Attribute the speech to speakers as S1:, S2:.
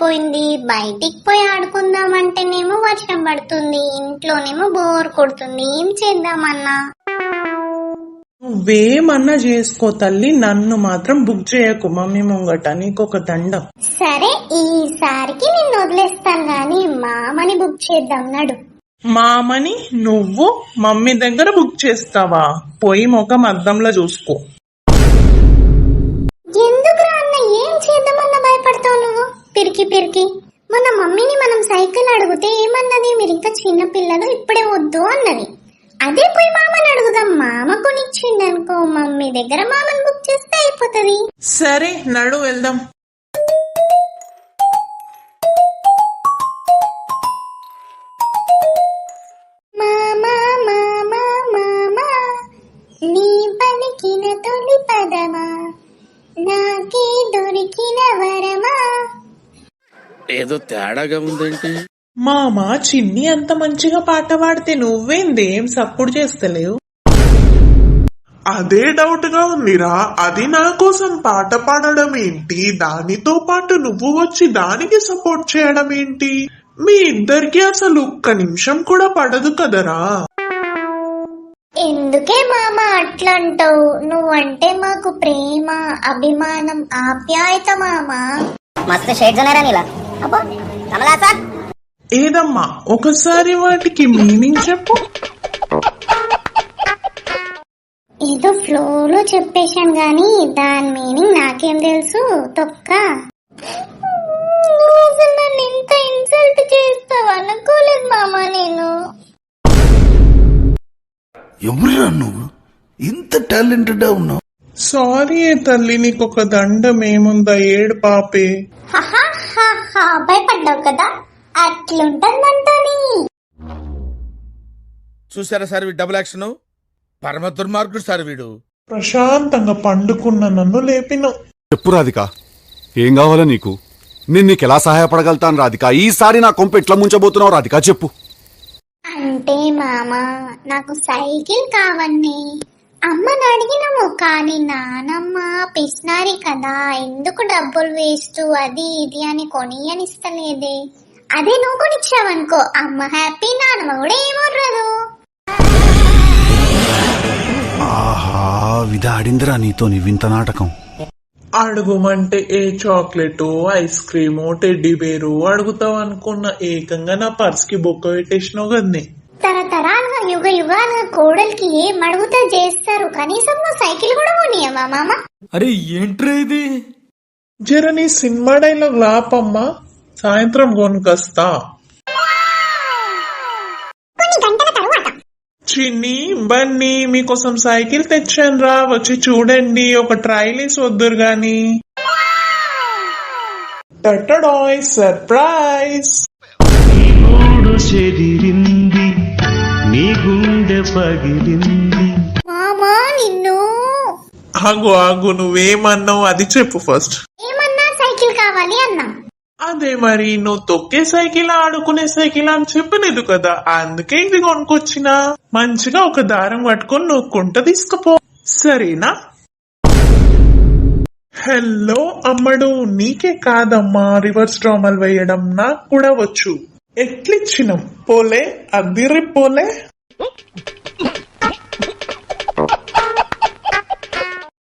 S1: అయిపోయింది. బయటికి పోయి ఆడుకుందామంటేనేమో వర్షం పడుతుంది, ఇంట్లోనేమో బోర్ కొడుతుంది. ఏం చేద్దామన్నా?
S2: నువ్వేమన్నా చేసుకో తల్లి, నన్ను మాత్రం బుక్ చేయకు మమ్మీ ముంగట, నీకొక దండం.
S1: సరే, ఈసారికి నిన్ను వదిలేస్తాను గాని మామని బుక్ చేద్దాం నడు.
S2: మామని నువ్వు మమ్మీ దగ్గర బుక్ చేస్తావా? పోయి ముఖం అద్దంలో చూసుకో.
S1: ఎందుకురా అన్న, ఏం చేద్దామన్నా భయపడతావు నువ్వు? పిరికి మన మమ్మీని మనం సైకిల్ అడిగితే ఏమన్నది? మీరు ఇంకా చిన్న పిల్లలు, ఇప్పుడే వద్దు అన్నది. అదే పోయి మామని అడుగుదాం, మామ కొనిచ్చిండనుకో మమ్మీ దగ్గర మామని బుక్ చేస్తే అయిపోతుంది.
S2: సరే నడు వెళ్దాం.
S1: మామా మామా మామా, నీ పలికిన తొలి పదమా, నాకే దొరికిన వరమా.
S3: ఏదో తేడాగా ఉందేంటి?
S2: మామ చిన్ని అంత మంచిగా పాట పాడితే నువ్వేందేం సపోర్ట్ చేస్తలేవు?
S4: అదే డౌట్ గా ఉందిరా. అది నా కోసం పాట పాడడం ఏంటి, దానితో పాటు నువ్వు వచ్చి దానికి సపోర్ట్ చేయడం ఏంటి? మీ ఇద్దరికి అసలు ఒక్క నిమిషం కూడా పడదు కదరా.
S1: ఎందుకే మామ అట్లంటావు? నువ్వంటే మాకు ప్రేమ, అభిమానం, ఆప్యాయత మామ.
S5: మస్తు షేడ్స్ ఉన్నారా నీలా? అబ్బో కమలా సార్.
S2: ఏదమ్మా ఒకసారి వాటికి మీనింగ్ చెప్పు.
S1: ఏదో ఫ్లోలో చెప్పేశాను గాని దాని మీనింగ్ నాకేం తెలుసు తొక్క. నువ్వు అసలు నన్ను ఇంత ఇన్సల్ట్ చేస్తావు అనుకోలేదు మామ నేను.
S6: ఎవరురా నువ్వు? ఇంత టాలెంటెడ్ ఉన్నావు.
S2: సారీ తల్లి, నీకొక దండం. ఏముందా, ఏడు పాపే.
S1: భయపడ్డావు కదా, అట్లుంటదంటని.
S3: చూసారా సార్ వీడు డబుల్ యాక్షన్? పరమ దుర్మార్గుడు సార్ వీడు.
S4: ప్రశాంతంగా పండుకున్న నన్ను లేపిన.
S7: చెప్పు రాధిక, ఏం కావాలా నీకు? నేను నీకెలా సహాయపడగలుగుతాను రాధిక? ఈసారి నా కొంప ఎట్లా ముంచబోతున్నావు రాధిక, చెప్పు.
S1: అంటే మామ, నాకు సైకిల్ కావన్నీ అమ్మని అడిగినాము, కానీ నానమ్మ పిసినారి కదా, ఎందుకు డబ్బులు వేస్ట్ అది ఇది అని కొనియనిస్తలేదే. అదే నువ్వు కొనిచ్చావనుకో అమ్మ హ్యాపీ, నానమ్మ కూడా ఏమర్రదు.
S6: ఆహా, విధ ఆడిందిరా నీతో నీ వింత నాటకం.
S2: అడుగుమంటే ఏ chocolate, ice cream, teddy bear అడుగుతావు అనుకున్న, ఏకంగా నా పర్స్ కి బొక్క పెట్టేసినావు కదనే.
S1: తరతరాలుగా యుగ యుగాలుగా కోడలికి ఏం అడుగుతా చేస్తారు, కనీసం నువ్వు సైకిల్ కూడా కొనియవా మామ?
S8: అరే ఏంట్రా ఇది?
S2: జర నీ సినిమా డైలాగ్ లాపమ్మా, సాయంత్రం కొనుకొస్తా. చిన్ని బన్నీ మీకోసం సైకిల్ తెచ్చాను రా, వచ్చి చూడండి, ఒక ట్రైల్ వేసి వద్దురు గాని. టటడాయ్ సర్ప్రైజ్.
S9: చెదిరింది నీ గుండె పగిలింది.
S1: మామా నిన్ను.
S2: ఆగు నువ్వేమన్నావు అది చెప్పు ఫస్ట్.
S1: ఏమన్నా? సైకిల్ కావాలి అన్నా.
S2: అదే మరి, నువ్వు తొక్కే సైకిల్ ఆడుకునే సైకిల్ అని చెప్పలేదు కదా, అందుకే ఇది కొనుక్కొచ్చినా. మంచిగా ఒక దారం పట్టుకొని నొక్కుంటా తీసుకుపో, సరేనా? హలో అమ్మడు, నీకే కాదమ్మా రివర్స్ డ్రామల్ వేయడం నాకు కూడా వచ్చు. ఎట్లిచ్చినాం పోలే, అదిరి పోలే.